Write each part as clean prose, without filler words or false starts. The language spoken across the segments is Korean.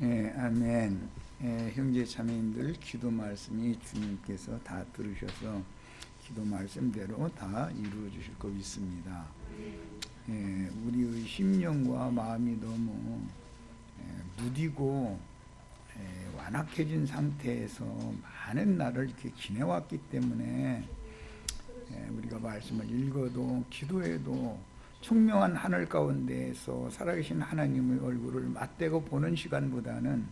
아멘. 형제 자매님들 기도 말씀이 주님께서 다 들으셔서 기도 말씀대로 다 이루어 주실 거 믿습니다. 우리의 심령과 마음이 너무 무디고 완악해진 상태에서 많은 날을 이렇게 지내왔기 때문에 우리가 말씀을 읽어도 기도해도 총명한 하늘 가운데에서 살아계신 하나님의 얼굴을 맞대고 보는 시간보다는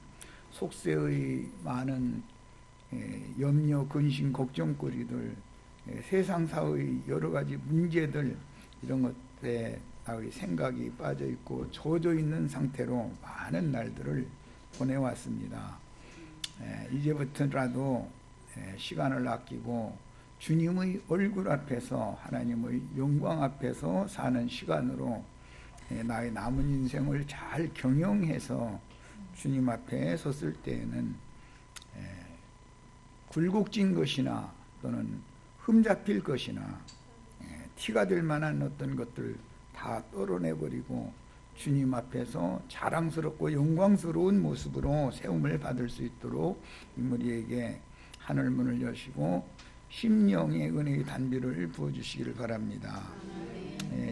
속세의 많은 염려, 근심, 걱정거리들, 세상사의 여러 가지 문제들, 이런 것에 나의 생각이 빠져 있고 젖어 있는 상태로 많은 날들을 보내왔습니다. 이제부터라도 시간을 아끼고 주님의 얼굴 앞에서, 하나님의 영광 앞에서 사는 시간으로 나의 남은 인생을 잘 경영해서 주님 앞에 섰을 때에는 굴곡진 것이나 또는 흠잡힐 것이나 티가 될 만한 어떤 것들 다 떨어내버리고 주님 앞에서 자랑스럽고 영광스러운 모습으로 세움을 받을 수 있도록 우리에게 하늘문을 여시고 심령의 은혜의 단비를 부어주시기를 바랍니다.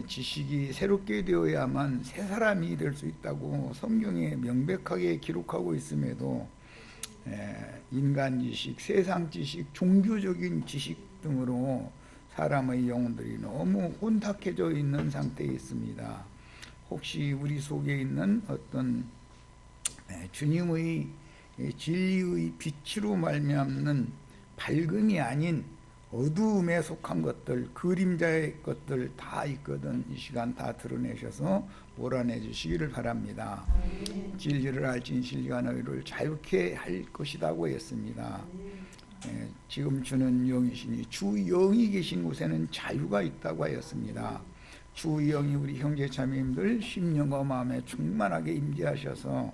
지식이 새롭게 되어야만 새 사람이 될 수 있다고 성경에 명백하게 기록하고 있음에도 인간 지식, 세상 지식, 종교적인 지식 등으로 사람의 영혼들이 너무 혼탁해져 있는 상태에 있습니다. 혹시 우리 속에 있는 어떤 주님의 진리의 빛으로 말미암는 밝음이 아닌 어두움에 속한 것들, 그림자의 것들 다 있거든. 이 시간 다 드러내셔서 몰아내 주시기를 바랍니다. 진리를 알진 진리가 너희를 자유케 할 것이라고 했습니다. 지금 주는 영이시니 주 영이 계신 곳에는 자유가 있다고 하였습니다. 주 영이 우리 형제 자매님들 심령과 마음에 충만하게 임재하셔서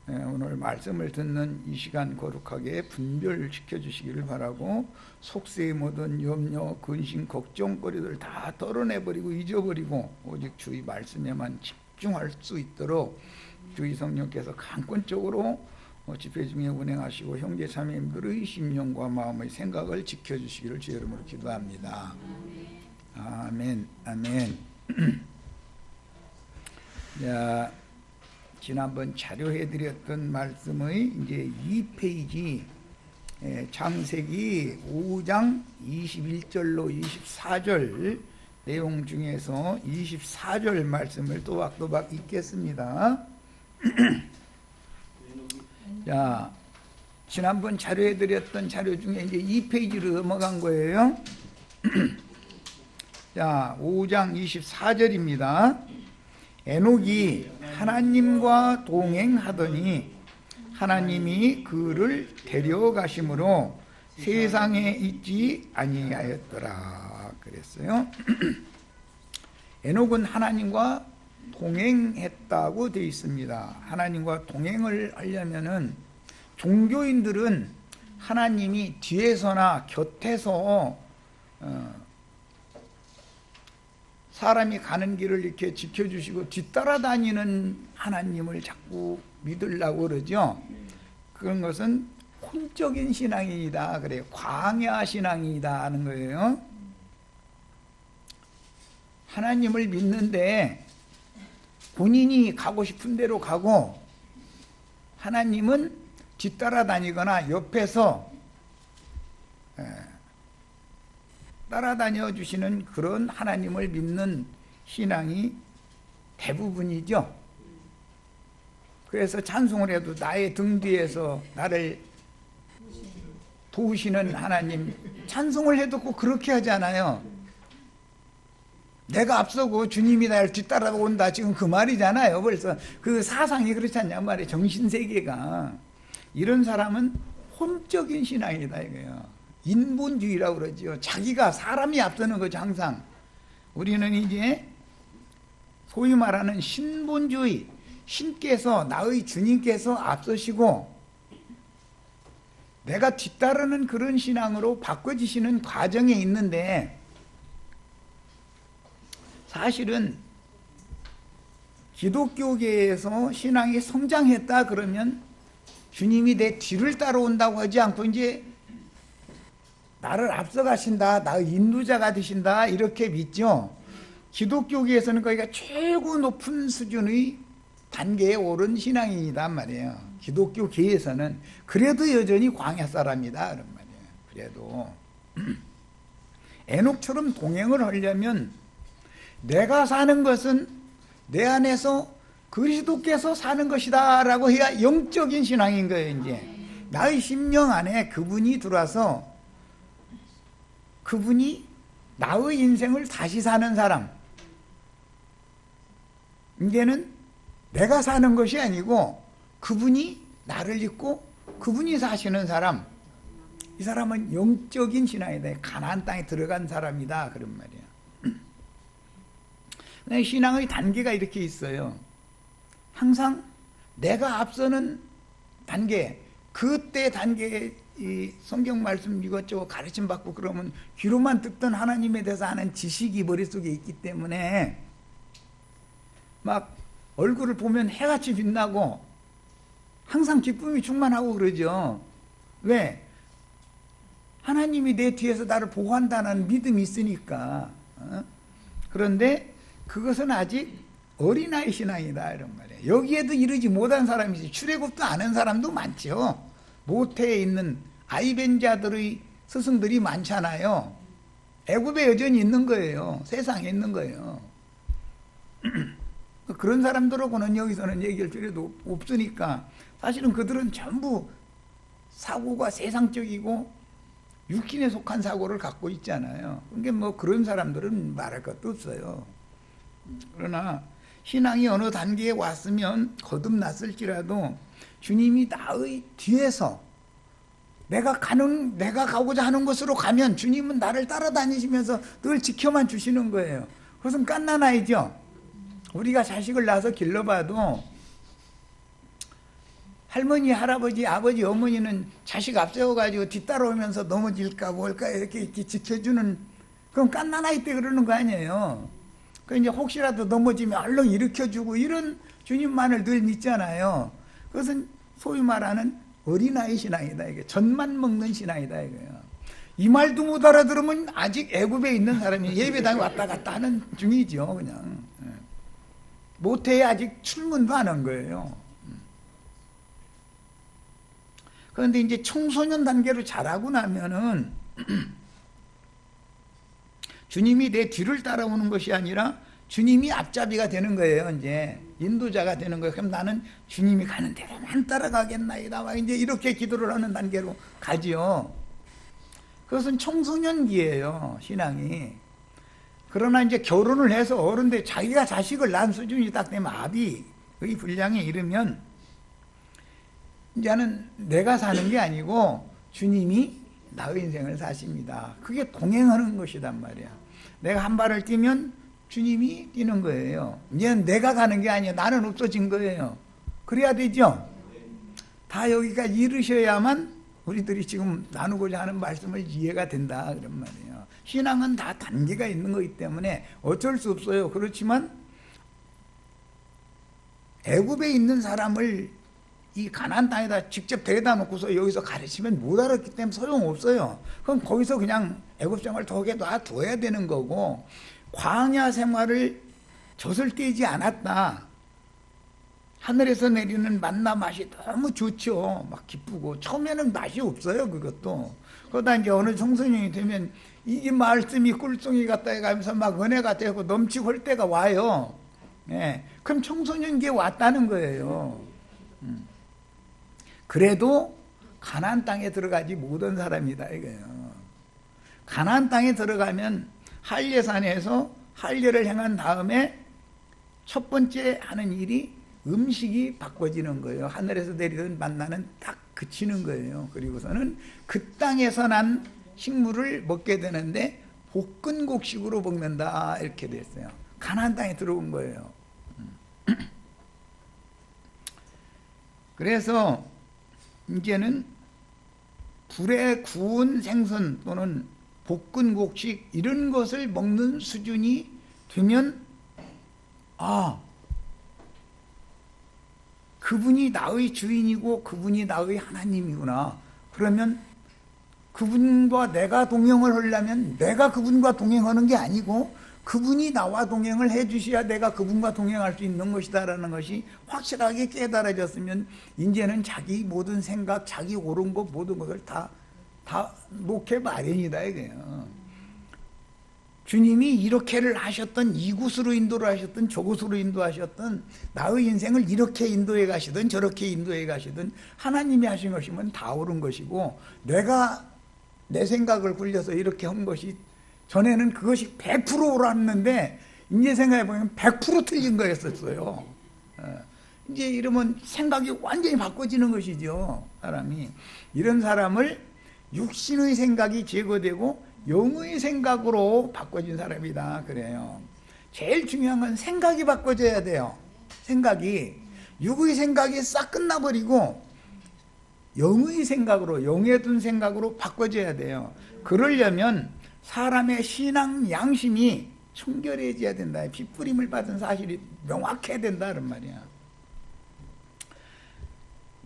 오늘 말씀을 듣는 이 시간 거룩하게 분별시켜 주시기를 바라고, 속세의 모든 염려, 근심, 걱정거리들 다 덜어내버리고 잊어버리고 오직 주의 말씀에만 집중할 수 있도록 주의 성령께서 강권적으로 집회 중에 운행하시고 형제 자매님들의 심령과 마음의 생각을 지켜주시기를 주의 이름으로 기도합니다. 아멘. 아멘. 자, 지난번 자료해드렸던 말씀의 이제 2페이지 창세기 5장 21절로 24절 내용 중에서 24절 말씀을 또박또박 읽겠습니다. 자, 지난번 자료해드렸던 자료 중에 이제 2페이지로 넘어간 거예요. 자, 5장 24절입니다. 에녹이 하나님과 동행하더니 하나님이 그를 데려가심으로 세상에 있지 아니하였더라 그랬어요. 에녹은 하나님과 동행했다고 되어 있습니다. 하나님과 동행을 하려면은 종교인들은 하나님이 뒤에서나 곁에서 사람이 가는 길을 이렇게 지켜주시고 뒤따라다니는 하나님을 자꾸 믿으려고 그러죠. 그런 것은 혼적인 신앙이다 그래요. 광야 신앙이다 하는 거예요. 하나님을 믿는데 본인이 가고 싶은 대로 가고 하나님은 뒤따라다니거나 옆에서 따라다녀 주시는 그런 하나님을 믿는 신앙이 대부분이죠. 그래서 찬송을 해도 나의 등 뒤에서 나를 도우시는 하나님, 찬송을 해도 꼭 그렇게 하잖아요. 내가 앞서고 주님이 나를 뒤따라온다, 지금 그 말이잖아요. 벌써 그 사상이 그렇지 않냐 말이에요. 정신세계가. 이런 사람은 홈적인 신앙이다 이거예요. 인본주의라고 그러죠. 자기가 사람이 앞서는 거죠. 항상 우리는 이제 소위 말하는 신본주의, 신께서, 나의 주님께서 앞서시고 내가 뒤따르는 그런 신앙으로 바꿔지시는 과정에 있는데, 사실은 기독교계에서 신앙이 성장했다 그러면 주님이 내 뒤를 따라온다고 하지 않고 이제 나를 앞서가신다, 나의 인도자가 되신다 이렇게 믿죠. 기독교계에서는 거기가 최고 높은 수준의 단계에 오른 신앙인이란 말이에요. 기독교계에서는. 그래도 여전히 광야 사람이다 그런 말이에요. 그래도 에녹처럼 동행을 하려면 내가 사는 것은 내 안에서 그리스도께서 사는 것이다 라고 해야 영적인 신앙인 거예요. 이제 나의 심령 안에 그분이 들어와서 그분이 나의 인생을 다시 사는 사람. 이제는 내가 사는 것이 아니고 그분이 나를 잊고 그분이 사시는 사람. 이 사람은 영적인 신앙이다. 가나안 땅에 들어간 사람이다 그런 말이야. 신앙의 단계가 이렇게 있어요. 항상 내가 앞서는 단계, 그때 단계에 이 성경 말씀 이것저것 가르침 받고 그러면 귀로만 듣던 하나님에 대해서 아는 지식이 머릿속에 있기 때문에 막 얼굴을 보면 해같이 빛나고 항상 기쁨이 충만하고 그러죠. 왜? 하나님이 내 뒤에서 나를 보호한다는 믿음이 있으니까. 그런데 그것은 아직 어린아이 신앙이다 이런 말이에요. 여기에도 이르지 못한 사람이지. 출애굽도 아는 사람도 많죠. 모태에 있는 아이벤자들의 스승들이 많잖아요. 애굽에 여전히 있는 거예요. 세상에 있는 거예요. 그런 사람들하고는 여기서는 얘기할 필요도 없으니까 사실은 그들은 전부 사고가 세상적이고 육신에 속한 사고를 갖고 있잖아요. 그러니까 뭐 그런 사람들은 말할 것도 없어요. 그러나 신앙이 어느 단계에 왔으면 거듭났을지라도 주님이 나의 뒤에서 내가 가고자 하는 곳으로 가면 주님은 나를 따라다니시면서 늘 지켜만 주시는 거예요. 그것은 갓난아이죠. 우리가 자식을 낳아서 길러봐도 할머니, 할아버지, 아버지, 어머니는 자식 앞세워가지고 뒤따라오면서 넘어질까 뭘까 이렇게 지켜주는, 그럼 갓난아이 때 그러는 거 아니에요. 그 이제 혹시라도 넘어지면 얼른 일으켜주고 이런 주님만을 늘 믿잖아요. 그것은 소위 말하는 어린아이 신앙이다. 이게 젖만 먹는 신앙이다 이거예요. 이 말도 못 알아들으면 아직 애굽에 있는 사람이 예배당에 왔다 갔다 하는 중이죠. 그냥 모태에 아직 출문도 안 한 거예요. 그런데 이제 청소년 단계로 자라고 나면은 주님이 내 뒤를 따라오는 것이 아니라 주님이 앞잡이가 되는 거예요. 이제 인도자가 되는 거예요. 그럼 나는 주님이 가는 대로만 따라가겠나이다. 이제 이렇게 기도를 하는 단계로 가지요. 그것은 청소년기예요, 신앙이. 그러나 이제 결혼을 해서 어른들 자기가 자식을 낳은 수준이 딱 되면 아비의 분량에 이르면 이제는 내가 사는 게 아니고 주님이 나의 인생을 사십니다. 그게 동행하는 것이란 말이야. 내가 한 발을 뛰면 주님이 뛰는 거예요. 이제는 내가 가는 게 아니에요. 나는 없어진 거예요. 그래야 되죠. 다 여기까지 이르셔야만 우리들이 지금 나누고자 하는 말씀을 이해가 된다 그런 말이에요. 신앙은 다 단계가 있는 거기 때문에 어쩔 수 없어요. 그렇지만 애굽에 있는 사람을 이 가나안 땅에다 직접 데려다 놓고서 여기서 가르치면 못 알았기 때문에 소용없어요. 그럼 거기서 그냥 애굽 생활 덕에 놔둬야 되는 거고, 광야 생활을 젖을 떼지 않았다. 하늘에서 내리는 만나 맛이 너무 좋죠. 막 기쁘고 처음에는 맛이 없어요. 그것도. 그러다 이제 어느 청소년이 되면 이 말씀이 꿀송이 같다 해가면서 막 은혜가 되고 넘치고 할 때가 와요. 예. 그럼 청소년기에 왔다는 거예요. 그래도 가나안 땅에 들어가지 못한 사람이다 이거예요. 가나안 땅에 들어가면 할례산에서 할례를 행한 다음에 첫 번째 하는 일이 음식이 바꿔지는 거예요. 하늘에서 내리던 만나는 딱 그치는 거예요. 그리고서는 그 땅에서 난 식물을 먹게 되는데 볶은 곡식으로 먹는다 이렇게 됐어요. 가나안 땅에 들어온 거예요. 그래서 이제는 불에 구운 생선 또는 볶은 곡식 이런 것을 먹는 수준이 되면 그분이 나의 주인이고 그분이 나의 하나님이구나. 그러면 그분과 내가 동행을 하려면 내가 그분과 동행하는 게 아니고 그분이 나와 동행을 해 주셔야 내가 그분과 동행할 수 있는 것이다라는 것이 확실하게 깨달아졌으면 이제는 자기 모든 생각, 자기 옳은 것 모든 것을 다 놓게 마련이다 이거예요. 주님이 이렇게를 하셨던, 이곳으로 인도를 하셨던, 저곳으로 인도하셨던, 나의 인생을 이렇게 인도해 가시든 저렇게 인도해 가시든 하나님이 하신 것이면 다 옳은 것이고, 내가 내 생각을 굴려서 이렇게 한 것이 전에는 그것이 100% 옳았는데 이제 생각해보면 100% 틀린 거였었어요. 이제 이러면 생각이 완전히 바꿔지는 것이죠. 사람이. 이런 사람을 육신의 생각이 제거되고 영의 생각으로 바꿔진 사람이다 그래요. 제일 중요한 건 생각이 바꿔져야 돼요. 생각이. 육의 생각이 싹 끝나버리고 영의 생각으로, 영에 둔 생각으로 바꿔져야 돼요. 그러려면 사람의 신앙 양심이 청결해져야 된다. 핏부림을 받은 사실이 명확해야 된다 그런 말이야.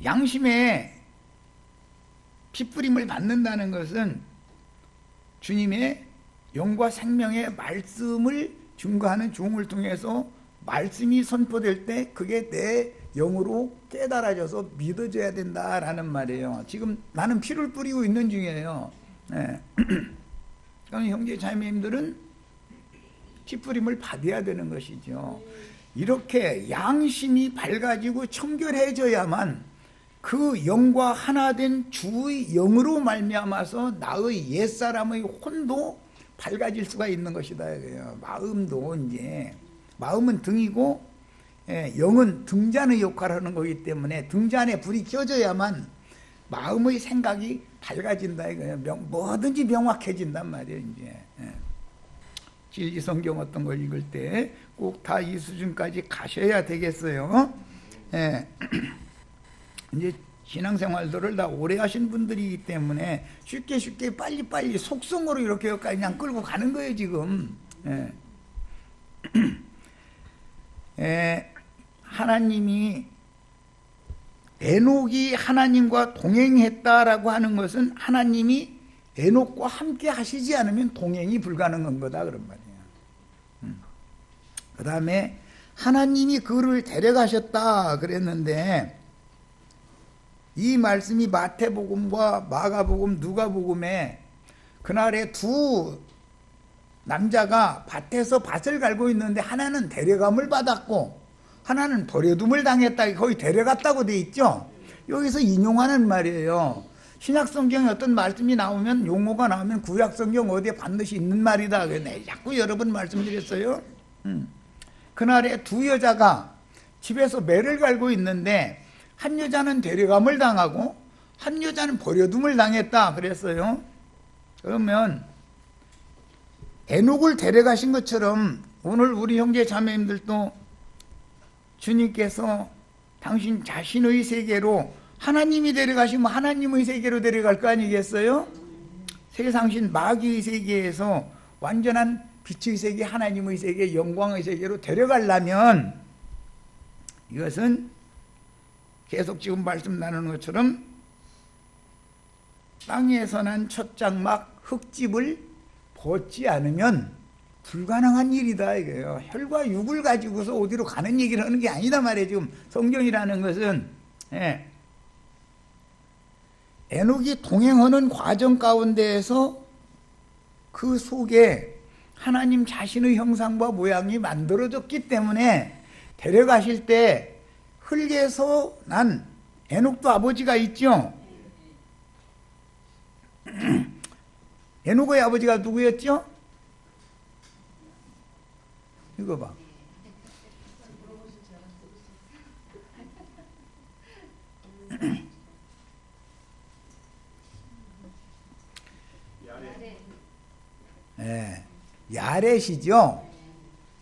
양심에 핏부림을 받는다는 것은 주님의 영과 생명의 말씀을 증거하는 종을 통해서 말씀이 선포될 때 그게 내 영으로 깨달아져서 믿어져야 된다라는 말이에요. 지금 나는 피를 뿌리고 있는 중이에요. 네. 그럼 형제 자매님들은 핏부림을 받아야 되는 것이죠. 이렇게 양심이 밝아지고 청결해져야만 그 영과 하나 된 주의 영으로 말미암아서 나의 옛사람의 혼도 밝아질 수가 있는 것이다. 마음도 이제 마음은 등이고 영은 등잔의 역할을 하는 거기 때문에 등잔에 불이 켜져야만 마음의 생각이 밝아진다. 뭐든지 명확해진단 말이에요. 이제 진리 성경 어떤 걸 읽을 때 꼭 다 이 수준까지 가셔야 되겠어요. 이제 신앙생활들을 다 오래 하신 분들이기 때문에 쉽게 빨리 속성으로 이렇게 그냥 끌고 가는 거예요 지금. 하나님이 에녹이 하나님과 동행했다라고 하는 것은 하나님이 에녹과 함께 하시지 않으면 동행이 불가능한 거다 그런 말이에요. 그 다음에 하나님이 그를 데려가셨다 그랬는데 이 말씀이 마태복음과 마가복음, 누가복음에 그날에 두 남자가 밭에서 밭을 갈고 있는데 하나는 데려감을 받았고 하나는 버려둠을 당했다. 거의 데려갔다고 돼 있죠. 여기서 인용하는 말이에요. 신약성경에 어떤 말씀이 나오면, 용어가 나오면 구약성경 어디에 반드시 있는 말이다. 네, 자꾸 여러 번 말씀드렸어요. 그날에 두 여자가 집에서 매를 갈고 있는데 한 여자는 데려감을 당하고 한 여자는 버려둠을 당했다 그랬어요. 그러면 에녹을 데려가신 것처럼 오늘 우리 형제 자매님들도 주님께서 당신 자신의 세계로, 하나님이 데려가시면 하나님의 세계로 데려갈 거 아니겠어요? 세상신 마귀의 세계에서 완전한 빛의 세계, 하나님의 세계, 영광의 세계로 데려가려면 이것은 계속 지금 말씀 나누는 것처럼 땅에서 난 첫 장막 흙집을 벗지 않으면 불가능한 일이다 이거예요. 혈과 육을 가지고서 어디로 가는 얘기를 하는 게 아니다 말이에요. 지금 성경이라는 것은. 에녹이 동행하는 과정 가운데에서 그 속에 하나님 자신의 형상과 모양이 만들어졌기 때문에 데려가실 때 흙에서 난 에녹도 아버지가 있죠. 에녹의 아버지가 누구였죠? 이거 봐. 야렛이죠.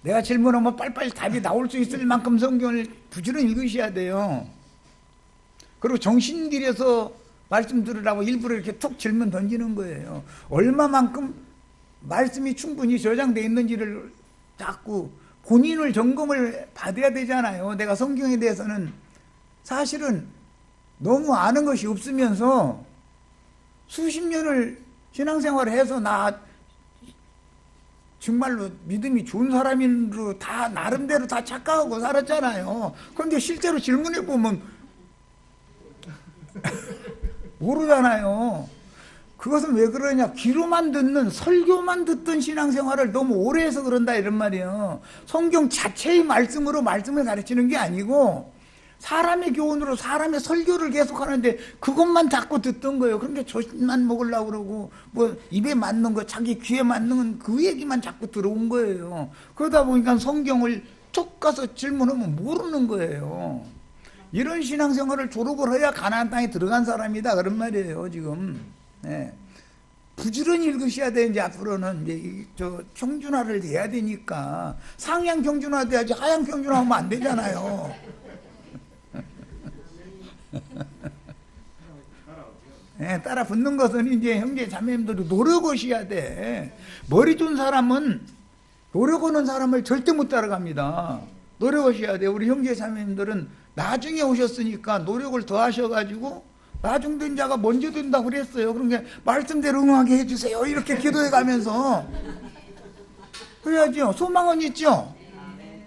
내가 질문하면 빨리빨리 답이 나올 수 있을 만큼 성경을 부지런히 읽으셔야 돼요. 그리고 정신 들여서 말씀 들으라고 일부러 이렇게 툭 질문 던지는 거예요. 얼마만큼 말씀이 충분히 저장되어 있는지를 자꾸 본인을 점검을 받아야 되잖아요. 내가 성경에 대해서는 사실은 너무 아는 것이 없으면서 수십 년을 신앙생활을 해서 나 정말로 믿음이 좋은 사람으로 다 나름대로 다 착각하고 살았잖아요. 그런데 실제로 질문해 보면 모르잖아요. 그것은 왜 그러냐, 귀로만 듣는, 설교만 듣던 신앙생활을 너무 오래 해서 그런다 이런 말이에요. 성경 자체의 말씀으로 말씀을 가르치는 게 아니고 사람의 교훈으로 사람의 설교를 계속 하는데 그것만 자꾸 듣던 거예요. 그러니까 조심만 먹으려고 그러고 뭐 입에 맞는 거, 자기 귀에 맞는 그 얘기만 자꾸 들어온 거예요. 그러다 보니까 성경을 쭉 가서 질문하면 모르는 거예요. 이런 신앙생활을 졸업을 해야 가나안 땅에 들어간 사람이다 그런 말이에요 지금. 네. 부지런히 읽으셔야 돼. 이제 앞으로는 이제 저 평준화를 해야 되니까 상향 평준화 돼야지 하향 평준화하면 안 되잖아요. 네, 따라 붙는 것은 이제 형제 자매님들도 노력하셔야 돼. 머리 좋은 사람은 노력하는 사람을 절대 못 따라갑니다. 노력하셔야 돼. 우리 형제 자매님들은 나중에 오셨으니까 노력을 더 하셔가지고 나중된 자가 먼저 된다고 그랬어요. 그러니까 말씀대로 응하게 해주세요 이렇게 기도해 가면서 그래야죠. 소망은 있죠.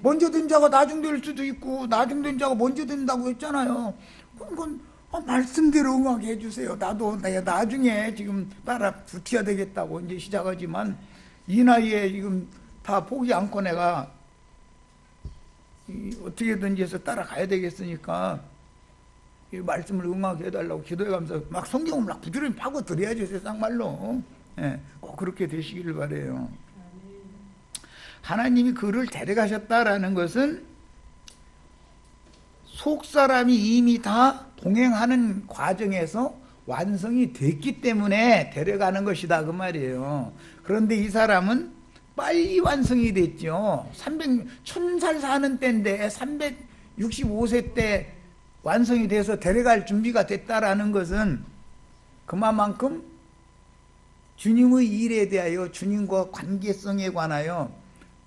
먼저 된 자가 나중 될 수도 있고 나중된 자가 먼저 된다고 했잖아요. 그건 말씀대로 응하게 해주세요. 나도 나중에 지금 따라 붙여야 되겠다고 이제 시작하지만 이 나이에 지금 다 포기 않고 내가 어떻게든지 해서 따라가야 되겠으니까 이 말씀을 응하게 해달라고 기도해가면서 막 성경을 막 부지런히 파고 들어야죠. 세상 말로. 예, 꼭 그렇게 되시기를 바라요. 하나님이 그를 데려가셨다라는 것은 속사람이 이미 다 동행하는 과정에서 완성이 됐기 때문에 데려가는 것이다 그 말이에요. 그런데 이 사람은 빨리 완성이 됐죠. 1000살 사는 때인데 365세 때 완성이 돼서 데려갈 준비가 됐다라는 것은 그만큼 주님의 일에 대하여 주님과 관계성에 관하여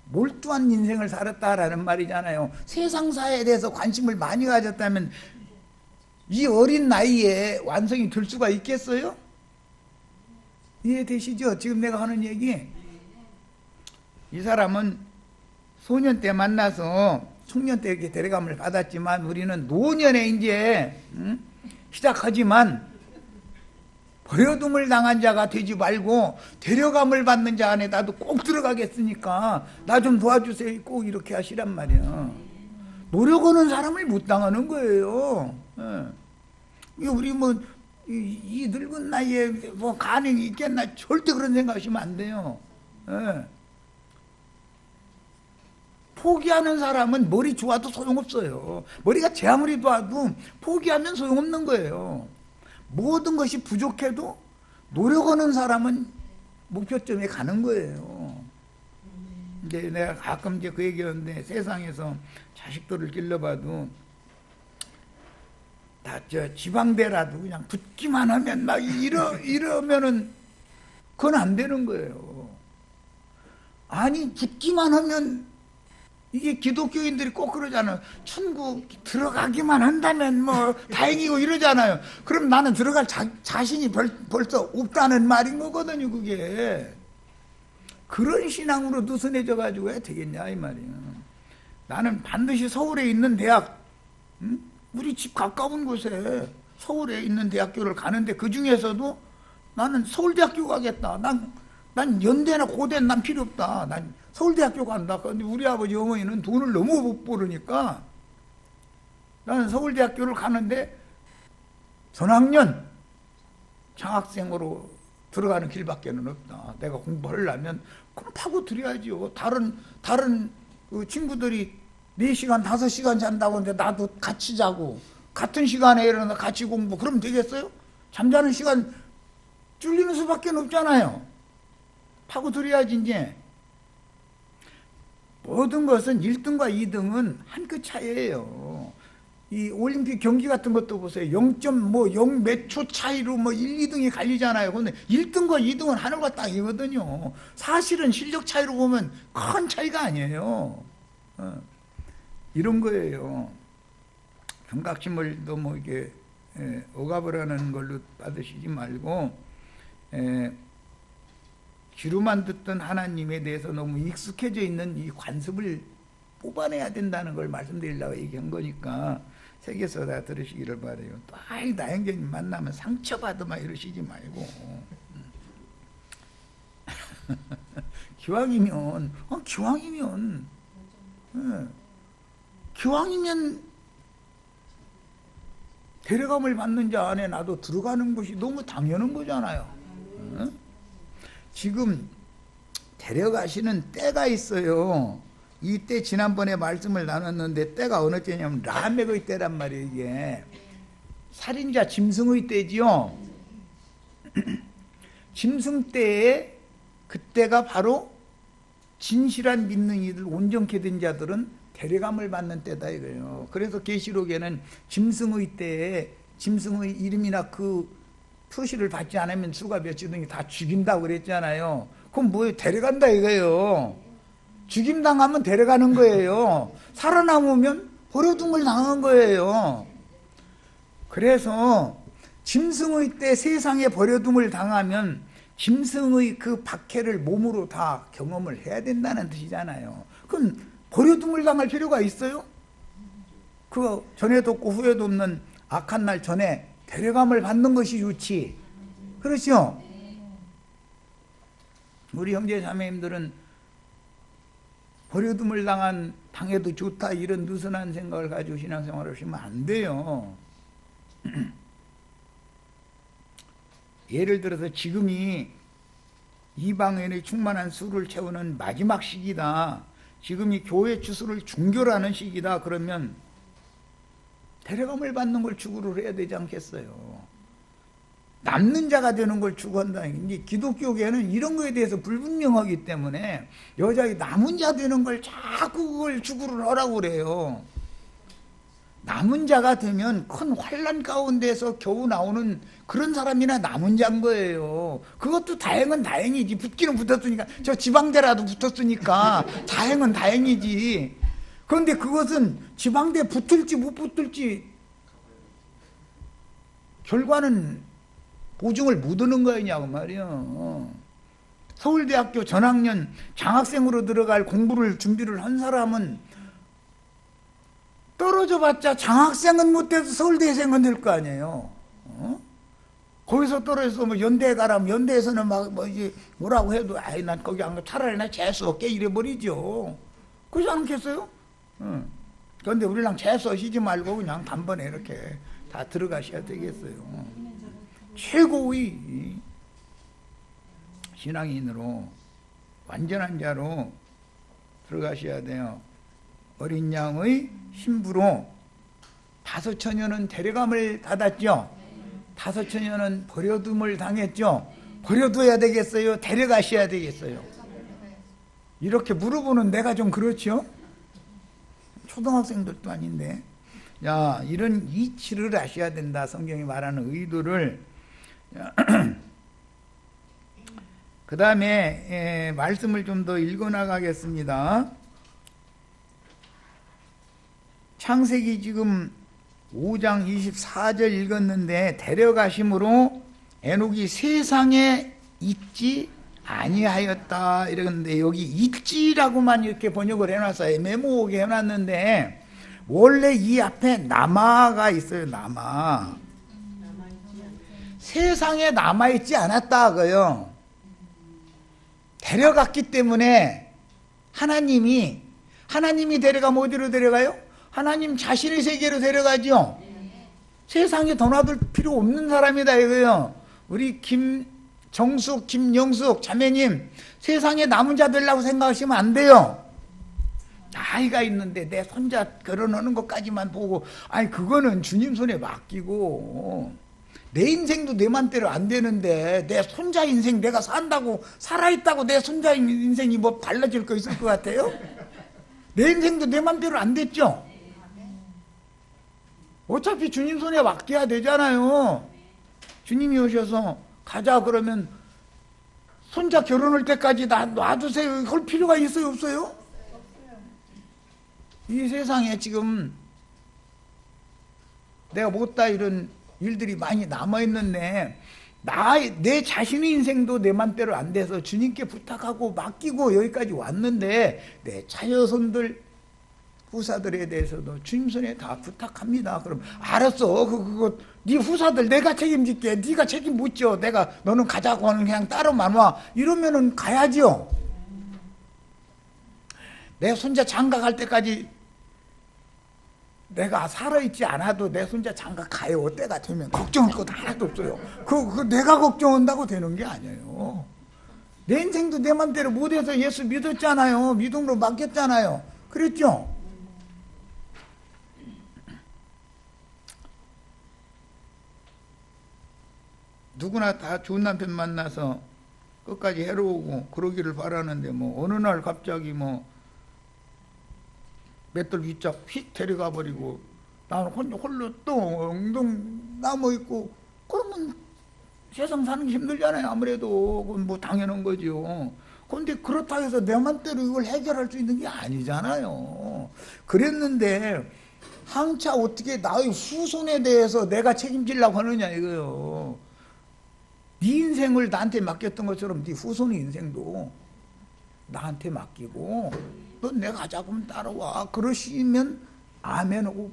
몰두한 인생을 살았다라는 말이잖아요. 세상사에 대해서 관심을 많이 가졌다면 이 어린 나이에 완성이 될 수가 있겠어요? 이해되시죠? 지금 내가 하는 얘기. 이 사람은 소년 때 만나서 청년 때 이렇게 데려감을 받았지만 우리는 노년에 이제 시작하지만 버려둠을 당한 자가 되지 말고 데려감을 받는 자 안에 나도 꼭 들어가겠으니까 나 좀 도와주세요. 꼭 이렇게 하시란 말이야. 노력하는 사람을 못 당하는 거예요. 예. 우리 뭐 이 늙은 나이에 뭐 가능이 있겠나 절대 그런 생각하시면 안 돼요. 예. 포기하는 사람은 머리 좋아도 소용없어요. 머리가 제 아무리 좋아도 포기하면 소용없는 거예요. 모든 것이 부족해도 노력하는 사람은 목표점에 가는 거예요. 이제 내가 가끔 이제 그 얘기하는데 세상에서 자식들을 길러봐도 다 저 지방대라도 그냥 붙기만 하면 막 이러면은 그건 안 되는 거예요. 아니 붙기만 하면 이게 기독교인들이 꼭 그러잖아요. 천국 들어가기만 한다면 뭐 다행이고 이러잖아요. 그럼 나는 들어갈 자신이 벌써 없다는 말인 거거든요. 그게 그런 신앙으로 느슨해져 가지고 왜 되겠냐 이 말이에요. 나는 반드시 서울에 있는 대학, 우리 집 가까운 곳에 서울에 있는 대학교를 가는데 그 중에서도 나는 서울대학교 가겠다. 난 연대나 고대는 난 필요 없다. 난 서울대학교 간다. 근데 우리 아버지 어머니는 돈을 너무 못 벌으니까 나는 서울대학교를 가는데 전학년 장학생으로 들어가는 길밖에는 없다. 내가 공부하려면 그럼 파고 들여야지요. 다른 그 친구들이 4시간, 5시간 잔다고 하는데 나도 같이 자고 같은 시간에 일어나 같이 공부 그러면 되겠어요? 잠자는 시간 줄이는 수밖에 없잖아요. 파고 들여야지 이제. 모든 것은 1등과 2등은 한 끗 차이예요. 이 올림픽 경기 같은 것도 보세요. 0. 몇 초 차이로 뭐 1, 2등이 갈리잖아요. 근데 1등과 2등은 하늘과 땅이거든요. 사실은 실력 차이로 보면 큰 차이가 아니에요. 이런 거예요. 경각심을 너무 이게 억압을 하는 걸로 받으시지 말고, 귀로만 듣던 하나님에 대해서 너무 익숙해져 있는 이 관습을 뽑아내야 된다는 걸 말씀드리려고 얘기한 거니까 새겨서 다 들으시기를 바래요. 또 나행자님 만나면 상처받으마 이러시지 말고 기왕이면 데려감을 받는 자 안에 나도 들어가는 것이 너무 당연한 거잖아요. 지금 데려가시는 때가 있어요. 이때 지난번에 말씀을 나눴는데 때가 어느 때냐면 라멕의 때란 말이에요. 이게 살인자 짐승의 때지요. 짐승 때에 그때가 바로 진실한 믿는 이들, 온전케 된 자들은 데려감을 받는 때다 이거예요. 그래서 계시록에는 짐승의 때에 짐승의 이름이나 그 표시를 받지 않으면 수가 몇이든지 다 죽인다고 그랬잖아요. 그럼 뭐예요? 데려간다 이거예요. 죽임당하면 데려가는 거예요. 살아남으면 버려둠을 당한 거예요. 그래서 짐승의 때 세상에 버려둠을 당하면 짐승의 그 박해를 몸으로 다 경험을 해야 된다는 뜻이잖아요. 그럼 버려둠을 당할 필요가 있어요? 그 전에도 없고 후에도 없는 악한 날 전에 데려감을 받는 것이 좋지. 그렇죠? 우리 형제 자매님들은 버려둠을 당해도 좋다 이런 느슨한 생각을 가지고 신앙생활을 하시면 안 돼요. 예를 들어서 지금이 이방인의 충만한 수를 채우는 마지막 시기다. 지금이 교회 추수를 중결하는 시기다. 그러면 데려감을 받는 걸 추구를 해야 되지 않겠어요? 남는 자가 되는 걸 추구한다. 이제 기독교계는 이런 거에 대해서 불분명하기 때문에 여자의 남은 자 되는 걸 자꾸 그걸 추구를 하라고 그래요. 남은 자가 되면 큰 환난 가운데서 겨우 나오는 그런 사람이나 남은 자인 거예요. 그것도 다행은 다행이지. 붙기는 붙었으니까, 저 지방대라도 붙었으니까 다행은 다행이지. 그런데 그것은 지방대 붙을지 못 붙을지 결과는 보증을 못 하는 거냐고 말이야. 서울대학교 전학년 장학생으로 들어갈 공부를 준비를 한 사람은 떨어져봤자 장학생은 못해도 서울대생은 될 거 아니에요. 거기서 떨어져서 뭐 연대에 가라면 연대에서는 막 뭐 이제 뭐라고 해도 아이 난 거기 안 가. 차라리 나 재수 없게 이래버리죠. 그러지 않겠어요? 그런데 우리랑 재수 하시지 말고 그냥 단번에 이렇게 다 들어가셔야 되겠어요. 최고의 신앙인으로 완전한 자로 들어가셔야 돼요. 어린 양의 신부로 5처녀는 데려감을 받았죠. 5처녀는 버려둠을 당했죠. 버려둬야 되겠어요? 데려가셔야 되겠어요? 이렇게 물어보는 내가 좀 그렇죠? 초등학생들도 아닌데. 야, 이런 이치를 하셔야 된다. 성경이 말하는 의도를. 그 다음에 말씀을 좀 더 읽어나가겠습니다. 창세기 지금 5장 24절 읽었는데 데려가심으로 에녹이 세상에 있지 아니하였다 이러는데 여기 있지라고만 이렇게 번역을 해놨어요. 메모하게 해놨는데 원래 이 앞에 남아가 있어요. 남아. 세상에 남아있지 않았다고요. 데려갔기 때문에 하나님이 데려가면 어디로 데려가요? 하나님 자신의 세계로 데려가죠. 세상에 더 놔둘 필요 없는 사람이다 이거요. 우리 김정숙, 김영숙 자매님 세상에 남은 자 되려고 생각하시면 안 돼요. 나이가 있는데 내 손자 결혼하는 것까지만 보고 아니 그거는 주님 손에 맡기고 내 인생도 내 맘대로 안 되는데 내 손자 인생 내가 산다고 살아있다고 내 손자 인생이 뭐 달라질 거 있을 것 같아요? 내 인생도 내 맘대로 안 됐죠? 어차피 주님 손에 맡겨야 되잖아요. 주님이 오셔서 가자 그러면 손자 결혼할 때까지 놔두세요 할 필요가 있어요 없어요? 이 세상에 지금 내가 못다 이런 일들이 많이 남아있는데 내 자신의 인생도 내 맘대로 안 돼서 주님께 부탁하고 맡기고 여기까지 왔는데 내 자녀손들 후사들에 대해서도 주님 손에 다 부탁합니다. 그럼 알았어. 그거 네 후사들 내가 책임질게. 네가 책임 못 져. 내가 너는 가자고 하는 그냥 따로만 와. 이러면은 가야죠. 내 손자 장가 갈 때까지 내가 살아있지 않아도 내 손자 장가 가요. 때가 되면 걱정할 것 하나도 없어요. 그 내가 걱정한다고 되는 게 아니에요. 내 인생도 내 맘대로 못해서 예수 믿었잖아요. 믿음으로 맡겼잖아요. 그랬죠? 누구나 다 좋은 남편 만나서 끝까지 해로우고 그러기를 바라는데 뭐 어느 날 갑자기 뭐 맷돌 윗짝 휙 데려가 버리고 나는 홀로 똥똥 남아 있고 그러면 세상 사는 게 힘들잖아요. 아무래도 그건 뭐 당연한 거죠. 그런데 그렇다고 해서 내 맘대로 이걸 해결할 수 있는 게 아니잖아요. 그랬는데 한차 어떻게 나의 후손에 대해서 내가 책임지려고 하느냐 이거요. 네 인생을 나한테 맡겼던 것처럼 네 후손의 인생도 나한테 맡기고 넌 내가 가자고 하면 따라와. 그러시면 아멘 하고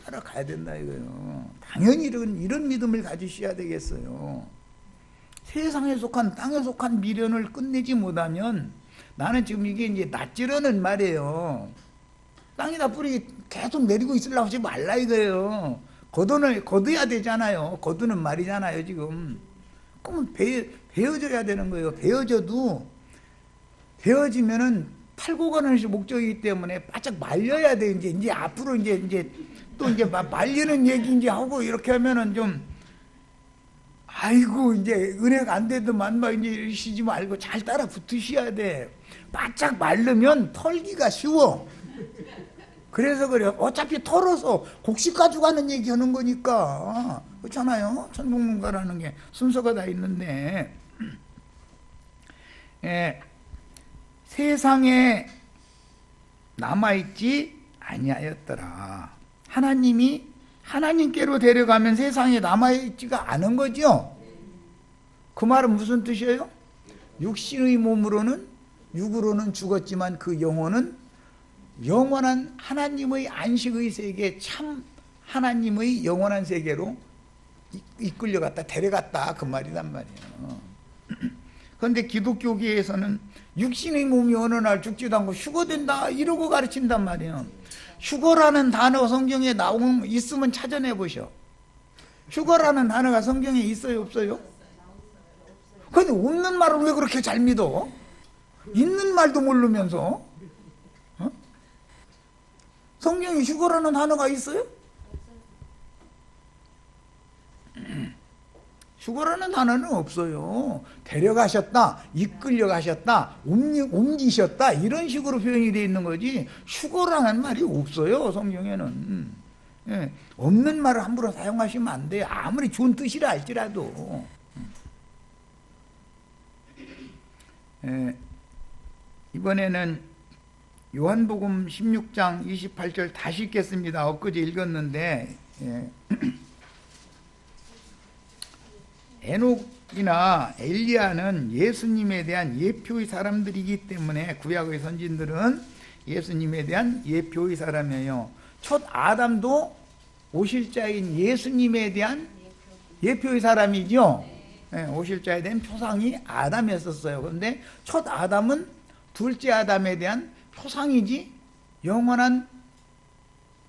따라가야 된다 이거예요. 당연히 이런 믿음을 가지셔야 되겠어요. 세상에 속한 땅에 속한 미련을 끝내지 못하면 나는 지금 이게 이제 낯지르는 말이에요. 땅에다 뿌리 계속 내리고 있으려고 하지 말라 이거예요. 거둬야 되잖아요. 거두는 말이잖아요 지금. 그러면 베어져야 되는 거예요. 베어지면은 팔고 가는 것이 목적이기 때문에 바짝 말려야 돼. 이제 앞으로 이제 또 이제 말리는 얘기 이제 하고 이렇게 하면은 좀 아이고 이제 은혜가 안 되더만 막 이제 이러시지 말고 잘 따라 붙으셔야 돼. 바짝 말르면 털기가 쉬워. 그래서 그래요. 어차피 털어서 곡식 가지고 하는 얘기 하는 거니까. 그렇잖아요. 천국문가라는 게 순서가 다 있는데. 세상에 남아있지 아니하였더라. 하나님이 하나님께로 데려가면 세상에 남아있지가 않은 거죠. 그 말은 무슨 뜻이에요? 육신의 몸으로는 육으로는 죽었지만 그 영혼은 영원한 하나님의 안식의 세계, 참 하나님의 영원한 세계로 이끌려갔다 데려갔다 그 말이란 말이에요. 그런데 기독교계에서는 육신의 몸이 어느 날 죽지도 않고 휴거된다 이러고 가르친단 말이에요. 휴거라는 단어 성경에 있으면 찾아내 보셔. 휴거라는 단어가 성경에 있어요 없어요? 근데 없는 말을 왜 그렇게 잘 믿어? 있는 말도 모르면서. 성경에 휴거라는 단어가 있어요? 휴거라는 단어는 없어요. 데려가셨다, 이끌려가셨다, 옮기셨다 이런 식으로 표현이 되어 있는 거지 휴거라는 말이 없어요. 성경에는. 없는 말을 함부로 사용하시면 안 돼요. 아무리 좋은 뜻이라 할지라도. 이번에는 요한복음 16장 28절 다시 읽겠습니다. 엊그제 읽었는데 에녹이나 엘리야는 예수님에 대한 예표의 사람들이기 때문에 구약의 선진들은 예수님에 대한 예표의 사람이에요. 첫 아담도 오실 자인 예수님에 대한 예표의 사람이죠. 오실 자에 대한 표상이 아담이었었어요. 그런데 첫 아담은 둘째 아담에 대한 표상이지 영원한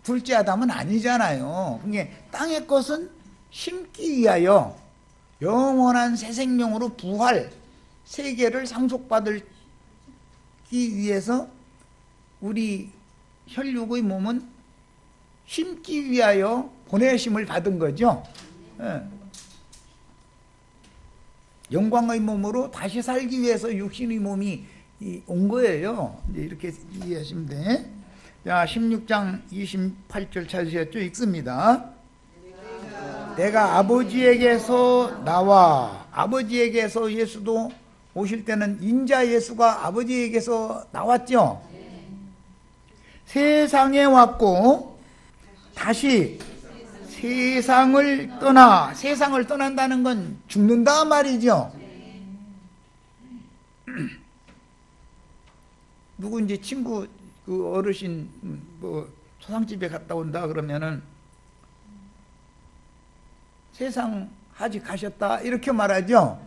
둘째 아담은 아니잖아요. 그게 땅의 것은 심기 위하여 영원한 새 생명으로 부활 세계를 상속받기 위해서 우리 혈육의 몸은 심기 위하여 보내심을 받은 거죠. 영광의 몸으로 다시 살기 위해서 육신의 몸이 온 거예요. 이제 이렇게 이해하시면 돼. 자, 16장 28절 찾으셨죠? 읽습니다. 내가 아버지에게서 나와. 아버지에게서 예수도 오실 때는 인자 예수가 아버지에게서 나왔죠. 세상에 왔고 다시 세상을 떠나. 세상을 떠난다는 건 죽는다 말이죠. 누군지 친구 그 어르신 뭐 소상집에 갔다 온다 그러면은 세상 하지 가셨다 이렇게 말하죠.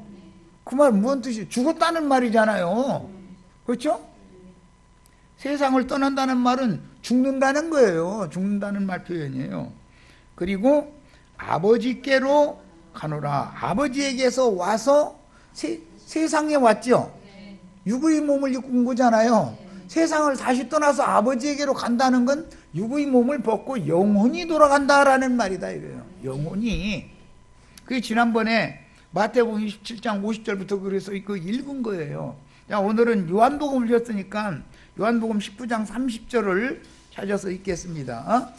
그 말 무슨 뜻이에요? 죽었다는 말이잖아요. 그렇죠? 세상을 떠난다는 말은 죽는다는 거예요. 죽는다는 말 표현이에요. 그리고 아버지께로 가노라. 아버지에게서 와서 세상에 왔죠. 육의 몸을 입고 온 거잖아요. 세상을 다시 떠나서 아버지에게로 간다는 건 육의 몸을 벗고 영혼이 돌아간다라는 말이다 이거예요. 영혼이. 그게 지난번에 마태복음 27장 50절부터 그래서 그 읽은 거예요. 자, 오늘은 요한복음을 읽었으니까 요한복음 19장 30절을 찾아서 읽겠습니다.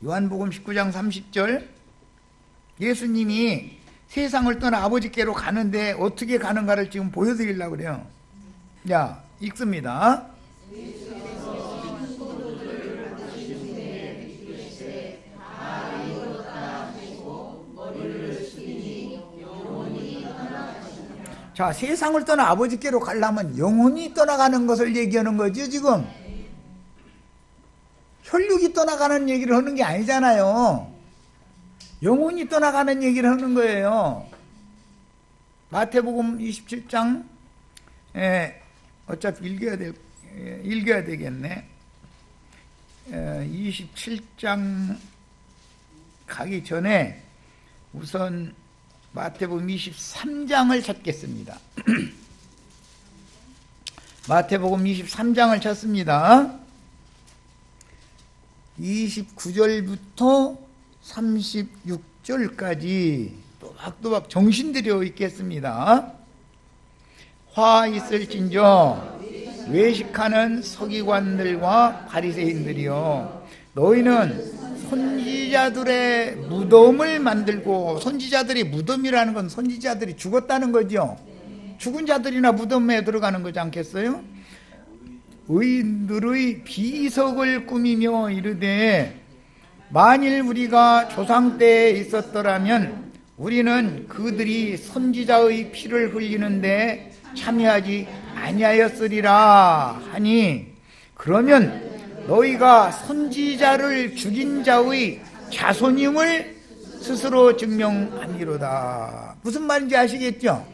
요한복음 19장 30절. 예수님이 세상을 떠나 아버지께로 가는데 어떻게 가는가를 지금 보여드리려고 그래요. 자, 읽습니다. 자, 세상을 떠나 아버지께로 가려면 영혼이 떠나가는 것을 얘기하는 거죠, 지금. 혈육이 떠나가는 얘기를 하는 게 아니잖아요. 영혼이 떠나가는 얘기를 하는 거예요. 마태복음 27장, 어차피 읽어야 되겠네. 27장 가기 전에 우선 마태복음 23장을 찾겠습니다. 마태복음 23장을 찾습니다. 29절부터 36절까지 또박또박 정신들여 있겠습니다. 화 있을진저 외식하는 서기관들과 바리새인들이여, 너희는 선지자들의 무덤을 만들고, 선지자들이 무덤이라는 건 선지자들이 죽었다는 거죠. 죽은 자들이나 무덤에 들어가는 거지 않겠어요? 의인들의 비석을 꾸미며 이르되, 만일 우리가 조상 때에 있었더라면 우리는 그들이 선지자의 피를 흘리는데 참여하지 아니하였으리라 하니, 그러면 너희가 선지자를 죽인 자의 자손임을 스스로 증명함이로다. 무슨 말인지 아시겠죠?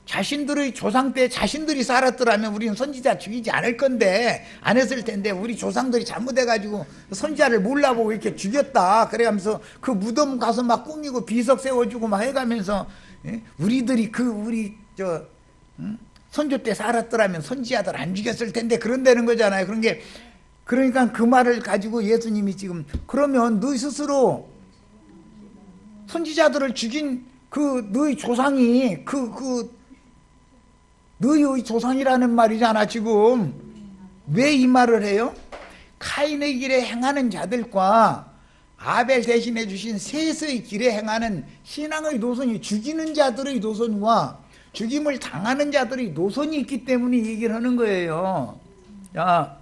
자신들의 조상 때 자신들이 살았더라면 우리는 선지자 죽이지 않을 건데, 안 했을 텐데 우리 조상들이 잘못해가지고 선지자를 몰라보고 이렇게 죽였다 그래가면서 그 무덤 가서 막 꾸미고 비석 세워주고 막 해가면서, 우리들이 우리 선조 때 살았더라면 선지자들 안 죽였을 텐데 그런다는 거잖아요. 그러니까 그 말을 가지고 예수님이 지금, 그러면 너희 스스로 선지자들을 죽인 너희 조상이 너희의 조상이라는 말이잖아. 지금 왜 이 말을 해요? 카인의 길에 행하는 자들과 아벨 대신해 주신 셋의 길에 행하는 신앙의 노선이, 죽이는 자들의 노선과 죽임을 당하는 자들의 노선이 있기 때문에 얘기를 하는 거예요. 자,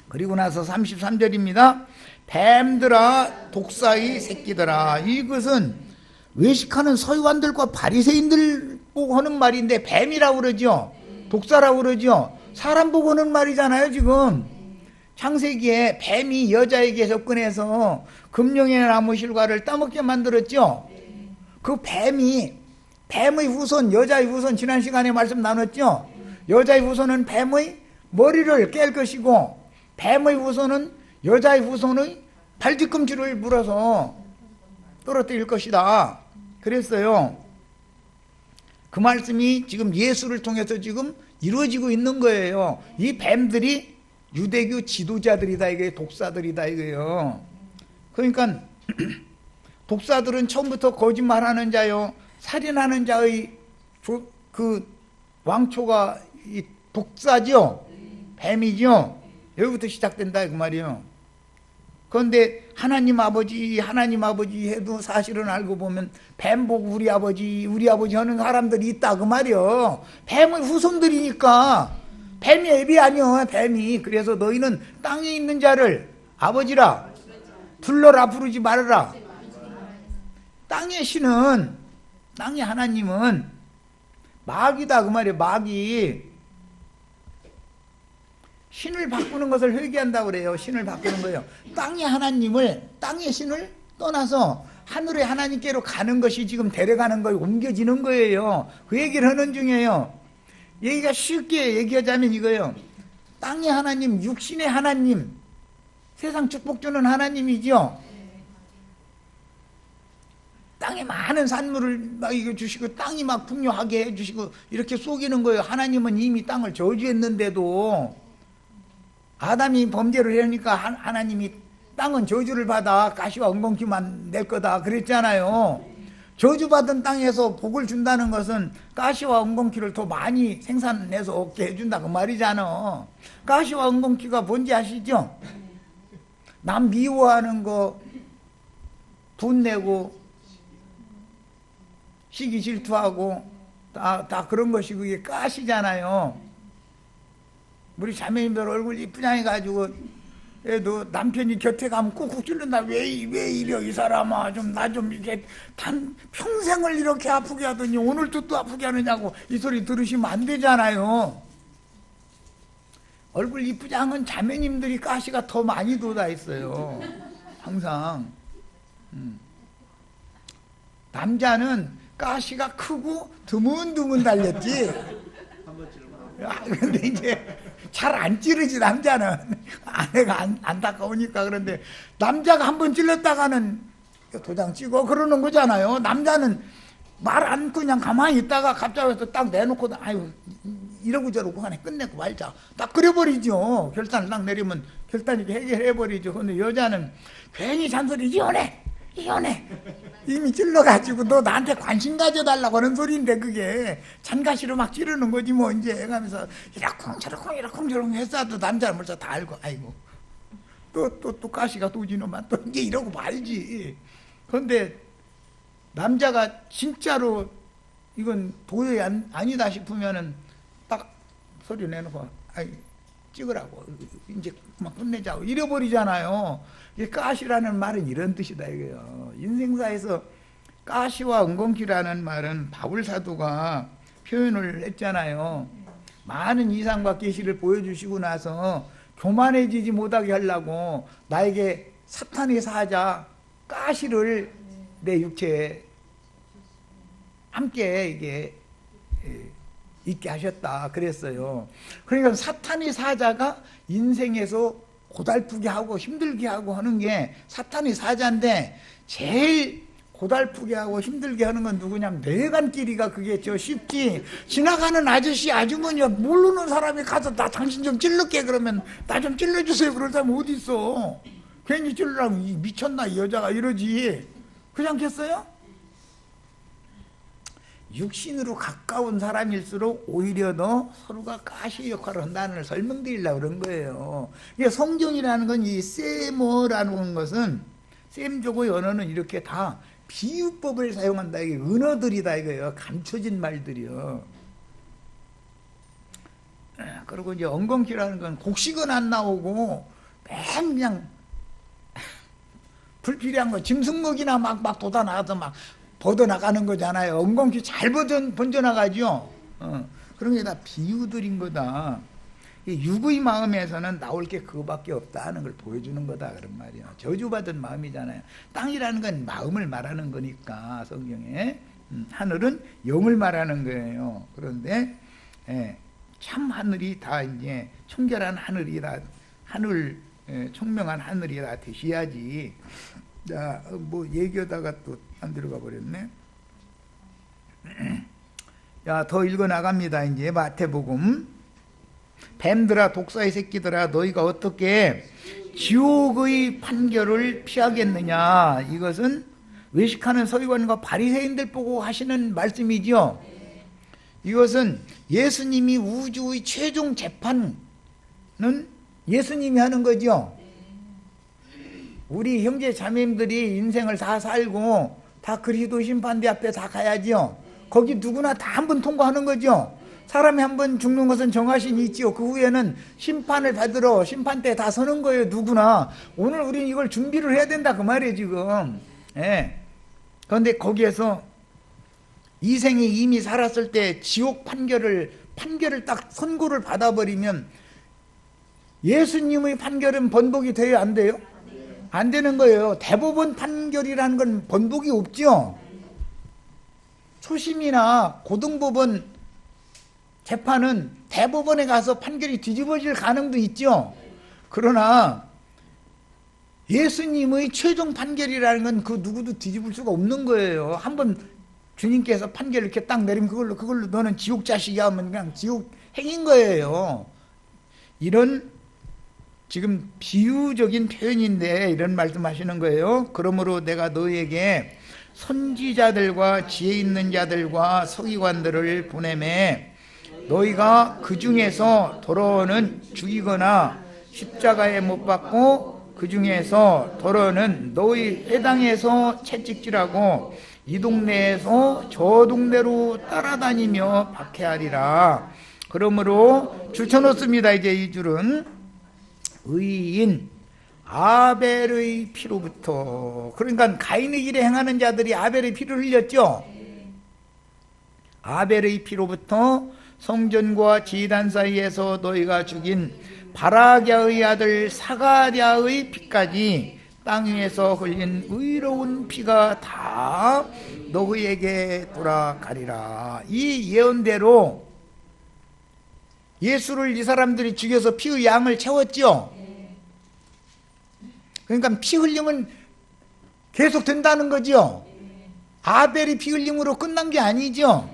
그리고 나서 33절입니다. 뱀들아 독사의 새끼들아. 이것은 외식하는 서기관들과 바리새인들 보고 하는 말인데, 뱀이라고 그러죠. 독사라고 그러죠. 사람 보고 하는 말이잖아요. 지금 창세기에 뱀이 여자에게 접근해서 금령의 나무 실과를 따먹게 만들었죠. 그 뱀의 후손, 여자의 후손, 지난 시간에 말씀 나눴죠. 여자의 후손은 뱀의 머리를 깰 것이고, 뱀의 후손은 여자의 후손의 발뒤꿈치를 물어서 떨어뜨릴 것이다 그랬어요. 그 말씀이 지금 예수를 통해서 지금 이루어지고 있는 거예요. 이 뱀들이 유대교 지도자들이다 이거예요. 독사들이다 이거예요. 그러니까 독사들은 처음부터 거짓말하는 자요, 살인하는 자의 그 왕초가 이 독사죠. 뱀이죠. 여기부터 시작된다 그 말이에요. 그런데 하나님 아버지 해도 사실은 알고 보면 뱀 보고 우리 아버지 하는 사람들이 있다 그 말이요. 뱀의 후손들이니까 뱀이 애비 아니여, 뱀이. 그래서 너희는 땅에 있는 자를 아버지라 불러라 부르지 말아라. 땅의 신은, 땅의 하나님은 마귀다 그 말이에요. 마귀. 신을 바꾸는 것을 회개한다고 그래요. 신을 바꾸는 거예요. 땅의 하나님을, 땅의 신을 떠나서 하늘의 하나님께로 가는 것이 지금 데려가는 거예요. 옮겨지는 거예요. 그 얘기를 하는 중이에요. 얘기가 쉽게 얘기하자면 이거예요. 땅의 하나님, 육신의 하나님, 세상 축복 주는 하나님이죠. 땅에 많은 산물을 막 이거 주시고 땅이 막 풍요하게 해주시고 이렇게 속이는 거예요. 하나님은 이미 땅을 저주했는데도 아담이 범죄를 하니까 하나님이 땅은 저주를 받아 가시와 엉겅퀴만 낼 거다 그랬잖아요. 저주받은 땅에서 복을 준다는 것은 가시와 엉겅퀴를 더 많이 생산해서 얻게 해준다 그 말이잖아. 가시와 엉겅퀴가 뭔지 아시죠? 남 미워하는 거 분내고 시기 질투하고 다 그런 것이 그게 가시잖아요. 우리 자매님들 얼굴 이쁘냐 해가지고 너 남편이 곁에 가면 꾹꾹 찔른다. 왜 이래 이 사람아. 나 좀 이렇게 평생을 이렇게 아프게 하더니 오늘도 또 아프게 하느냐고 이 소리 들으시면 안 되잖아요. 얼굴 이쁘지 않은 자매님들이 가시가 더 많이 돋아 있어요. 항상. 남자는 가시가 크고 드문드문 달렸지. 근데 이제 잘 안 찌르지 남자는. 아내가 안타까우니까. 그런데 남자가 한번 찔렀다가는 도장 찍어 그러는 거잖아요. 남자는 말 안 그냥 가만히 있다가 갑자기 딱 내놓고 아유 이러고 저러고 하네 끝내고 말자 딱 그래버리죠. 결단을 딱 내리면 결단이 해결해버리죠. 근데 여자는 괜히 잔소리 이혼해 이미 찔러가지고 너 나한테 관심 가져달라고 하는 소리인데 그게 잔가시로 막 찌르는 거지 뭐 이제 해가면서 이러쿵저러쿵 했어도 남자는 벌써 다 알고 아이고 또 가시가 도지노만 또 이제 이러고 말지. 그런데 남자가 진짜로 이건 도저히 아니다 싶으면은 딱 소리 내놓고 아이 찍으라고 이제 그만 끝내자고 이래버리잖아요. 가시라는 말은 이런 뜻이다 이거예요. 인생사에서 가시와 엉겅퀴라는 말은 바울 사도가 표현을 했잖아요. 많은 이상과 계시를 보여주시고 나서 교만해지지 못하게 하려고 나에게 사탄의 사자 가시를 내 육체에 함께 이게 있게 하셨다 그랬어요. 그러니까 사탄의 사자가 인생에서 고달프게 하고 힘들게 하고 하는 게 사탄의 사자인데 제일 고달프게 하고 힘들게 하는 건 누구냐면 내간끼리가 그게 저 쉽지. 지나가는 아저씨 아주머니가 모르는 사람이 가서 나 당신 좀 찔러게 그러면 나 좀 찔러주세요 그럴 사람 어디 있어. 괜히 찔러라면 미쳤나 이 여자가 이러지. 그렇지 않겠어요? 육신으로 가까운 사람일수록 오히려 더 서로가 가시 역할을 한다는 걸 설명드리려고 그런 거예요. 이게 성경이라는 건 이 세모라는 것은 셈조고의 언어는 이렇게 다 비유법을 사용한다. 이게 은어들이다 이거예요. 감춰진 말들이요. 그리고 이제 엉겅퀴라는 건 곡식은 안 나오고 맨 그냥 불필요한 거 짐승먹이나 막 돋아 나가서 막 벗어나가는 거잖아요. 엉겅퀴 잘 번져나가죠. 그런 게 다 비유들인 거다. 육의 마음에서는 나올 게 그거밖에 없다는 걸 보여주는 거다 그런 말이에요. 저주받은 마음이잖아요. 땅이라는 건 마음을 말하는 거니까 성경에. 하늘은 영을 말하는 거예요. 그런데 참 하늘이 다 이제 청결한 하늘이라 총명한 하늘이라 되셔야지. 자, 뭐 얘기하다가 또 안 들어가 버렸네. 자, 더 읽어 나갑니다. 이제 마태복음. 뱀들아 독사의 새끼들아 너희가 어떻게 지옥의 판결을 피하겠느냐. 이것은 외식하는 서기관과 바리새인들 보고 하시는 말씀이죠. 이것은 예수님이 우주의 최종 재판은 예수님이 하는 거죠. 우리 형제 자매님들이 인생을 다 살고 다 그리스도 심판대 앞에 다 가야죠. 거기 누구나 다 한 번 통과하는 거죠. 사람이 한 번 죽는 것은 정하신이 있지요. 그 후에는 심판을 받으러 심판대에 다 서는 거예요. 누구나. 오늘 우리는 이걸 준비를 해야 된다 그 말이에요 지금. 예. 그런데 거기에서 이 생이 이미 살았을 때 지옥 판결을 딱 선고를 받아버리면 예수님의 판결은 번복이 돼요? 안 돼요? 안 되는 거예요. 대법원 판결이라는 건 번복이 없죠. 초심이나 고등법원 재판은 대법원에 가서 판결이 뒤집어질 가능도 있죠. 그러나 예수님의 최종 판결이라는 건 그 누구도 뒤집을 수가 없는 거예요. 한번 주님께서 판결을 이렇게 딱 내리면 그걸로 너는 지옥 자식이야 하면 그냥 지옥 행인 거예요. 이런 지금 비유적인 표현인데 이런 말씀하시는 거예요. 그러므로 내가 너희에게 선지자들과 지혜 있는 자들과 서기관들을 보내매 너희가 그 중에서 더러는 죽이거나 십자가에 못 박고 그 중에서 더러는 너희 회당에서 채찍질하고 이 동네에서 저 동네로 따라다니며 박해하리라. 그러므로 줄쳐놓습니다. 이제 이 줄은 의인 아벨의 피로부터, 그러니까 가인의 길에 행하는 자들이 아벨의 피를 흘렸죠. 아벨의 피로부터 성전과 지단 사이에서 너희가 죽인 바라기아의 아들 사가랴의 피까지 땅 위에서 흘린 의로운 피가 다 너희에게 돌아가리라. 이 예언대로 예수를 이 사람들이 죽여서 피의 양을 채웠죠. 그러니까 피 흘림은 계속 된다는 거죠. 아벨이 피 흘림으로 끝난 게 아니죠.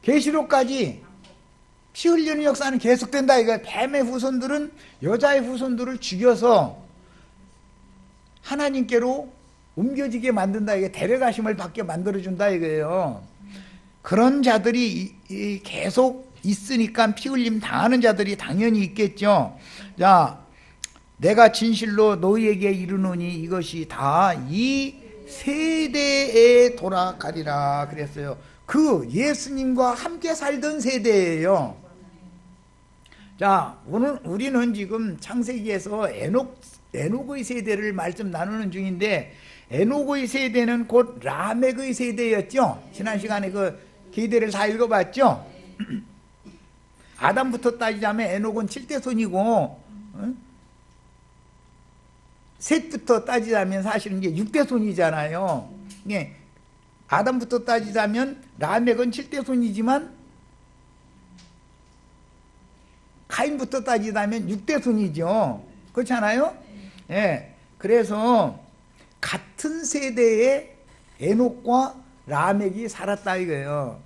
계시록까지 피 흘리는 역사는 계속된다. 이거 뱀의 후손들은 여자의 후손들을 죽여서 하나님께로 옮겨지게 만든다. 이게 데려가심을 받게 만들어준다 이거예요. 그런 자들이 계속 있으니까 피 흘림 당하는 자들이 당연히 있겠죠. 자, 내가 진실로 너희에게 이르노니 이것이 다 이 세대에 돌아가리라 그랬어요. 그 예수님과 함께 살던 세대예요. 자, 오늘 우리는 지금 창세기에서 에녹의 세대를 말씀 나누는 중인데, 에녹의 세대는 곧 라멕의 세대였죠. 지난 시간에 그 기대를 다 읽어봤죠. 아담부터 따지자면 에녹은 7대 손이고, 셋부터 따지자면 사실은 이게 6대 손이잖아요. 예, 아담부터 따지자면 라멕은 7대 손이지만 가인부터 따지자면 6대 손이죠. 그렇잖아요? 예. 그래서 같은 세대에 에녹과 라멕이 살았다 이거예요.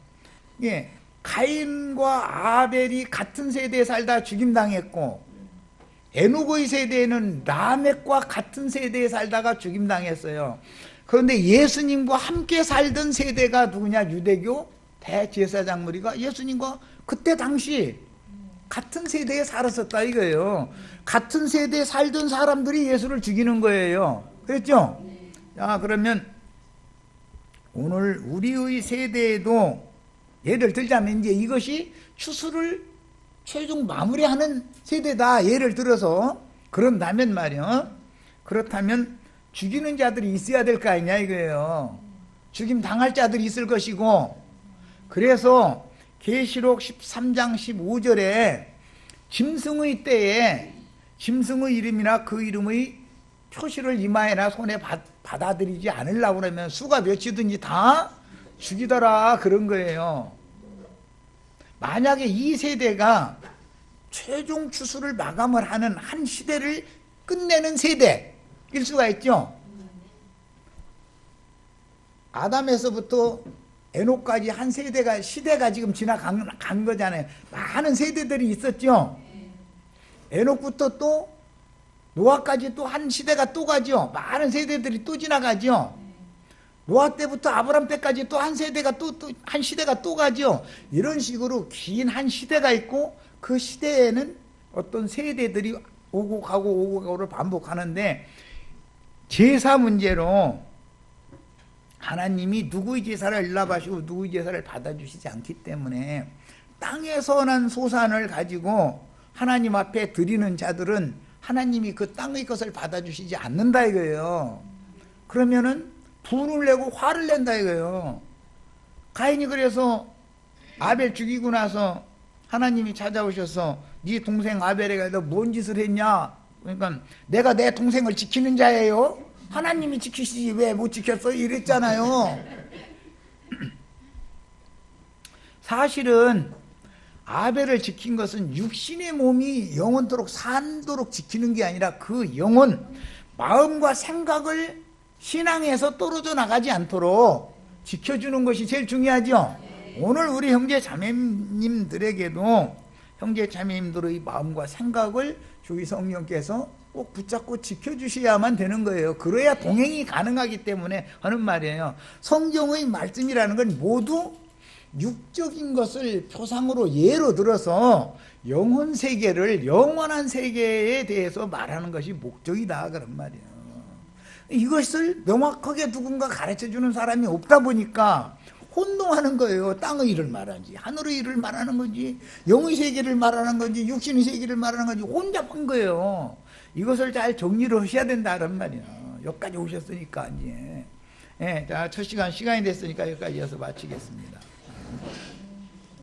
예. 가인과 아벨이 같은 세대에 살다 죽임당했고, 에녹의 세대에는 라멕과 같은 세대에 살다가 죽임당했어요. 그런데 예수님과 함께 살던 세대가 누구냐? 유대교 대제사장 무리가 예수님과 그때 당시 같은 세대에 살았었다 이거예요. 같은 세대에 살던 사람들이 예수를 죽이는 거예요. 그랬죠? 자, 그러면 오늘 우리의 세대에도 예를 들자면 이제 이것이 추수를 최종 마무리하는 세대다. 예를 들어서 그런다면 말이야. 그렇다면 죽이는 자들이 있어야 될 거 아니냐 이거예요. 죽임 당할 자들이 있을 것이고, 그래서 계시록 13장 15절에 짐승의 때에 짐승의 이름이나 그 이름의 표시를 이마에나 손에 받아들이지 않으려고 그러면 수가 몇이든지 다 죽이더라 그런 거예요. 만약에 이 세대가 최종 추수를 마감을 하는 한 시대를 끝내는 세대일 수가 있죠. 아담에서부터 에녹까지 한 시대가 지금 지나간 거잖아요. 많은 세대들이 있었죠. 에녹부터 또 노아까지 또 한 시대가 또 가죠. 많은 세대들이 또 지나가죠. 노아 때부터 아브람 때까지 또 한 세대가 한 시대가 또 가죠. 이런 식으로 긴 한 시대가 있고, 그 시대에는 어떤 세대들이 오고 가고를 반복하는데, 제사 문제로 하나님이 누구의 제사를 일납하시고 누구의 제사를 받아주시지 않기 때문에 땅에서 난 소산을 가지고 하나님 앞에 드리는 자들은 하나님이 그 땅의 것을 받아주시지 않는다 이거예요. 그러면은 분을 내고 화를 낸다 이거예요. 가인이 그래서 아벨 죽이고 나서 하나님이 찾아오셔서 네 동생 아벨에게 너 뭔 짓을 했냐? 그러니까 내가 내 동생을 지키는 자예요? 하나님이 지키시지 왜 못 지켰어? 이랬잖아요. 사실은 아벨을 지킨 것은 육신의 몸이 영원토록 산도록 지키는 게 아니라 그 영혼, 마음과 생각을 신앙에서 떨어져 나가지 않도록 지켜주는 것이 제일 중요하죠. 오늘 우리 형제 자매님들에게도 형제 자매님들의 마음과 생각을 주의 성령께서 꼭 붙잡고 지켜주셔야만 되는 거예요. 그래야 동행이 가능하기 때문에 하는 말이에요. 성경의 말씀이라는 건 모두 육적인 것을 표상으로 예로 들어서 영혼 세계를 영원한 세계에 대해서 말하는 것이 목적이다 그런 말이에요. 이것을 명확하게 누군가 가르쳐주는 사람이 없다 보니까 혼동하는 거예요. 땅의 일을 말하지 하늘의 일을 말하는 건지 영의 세계를 말하는 건지 육신의 세계를 말하는 건지 혼잡한 거예요. 이것을 잘 정리를 하셔야 된다는 말이에요. 여기까지 오셨으니까 이제 자, 첫 시간이 됐으니까 여기까지 해서 마치겠습니다.